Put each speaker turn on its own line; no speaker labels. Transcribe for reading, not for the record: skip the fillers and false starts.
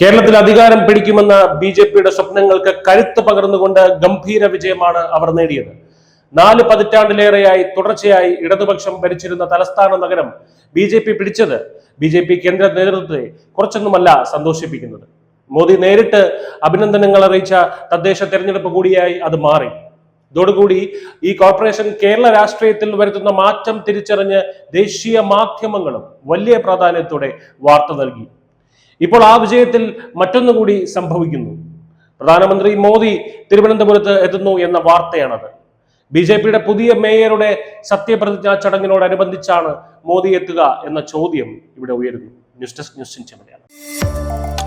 കേരളത്തിൽ അധികാരം പിടിക്കുമെന്ന ബി.ജെ.പിയുടെ സ്വപ്നങ്ങൾക്ക് കരുത്ത് പകർന്നുകൊണ്ട് ഗംഭീര വിജയമാണ് അവർ നേടിയത്. 4 പതിറ്റാണ്ടിലേറെയായി തുടർച്ചയായി ഇടതുപക്ഷം ഭരിച്ചിരുന്ന തലസ്ഥാന നഗരം ബി.ജെ.പി പിടിച്ചത് ബി.ജെ.പി കേന്ദ്ര നേതൃത്വത്തെ കുറച്ചൊന്നുമല്ല സന്തോഷിപ്പിക്കുന്നത്. മോദി നേരിട്ട് അഭിനന്ദനങ്ങൾ അറിയിച്ച തദ്ദേശ തെരഞ്ഞെടുപ്പ് കൂടിയായി അത് മാറി. ഇതോടുകൂടി ഈ കോർപ്പറേഷൻ കേരള രാഷ്ട്രീയത്തിൽ വരുത്തുന്ന മാറ്റം തിരിച്ചറിഞ്ഞ് ദേശീയ മാധ്യമങ്ങളും വലിയ പ്രാധാന്യത്തോടെ വാർത്ത നൽകി. ഇപ്പോൾ ആ വിജയത്തിൽ മറ്റൊന്നുകൂടി സംഭവിക്കുന്നു. പ്രധാനമന്ത്രി മോദി തിരുവനന്തപുരത്ത് എത്തുന്നു എന്ന വാർത്തയാണത്. ബി.ജെ.പിയുടെ പുതിയ മേയറുടെ സത്യപ്രതിജ്ഞാ ചടങ്ങിനോടനുബന്ധിച്ചാണ് മോദി എത്തുക എന്ന ചോദ്യം ഇവിടെ ഉയരുന്നു. News desk news 5 Malayalam.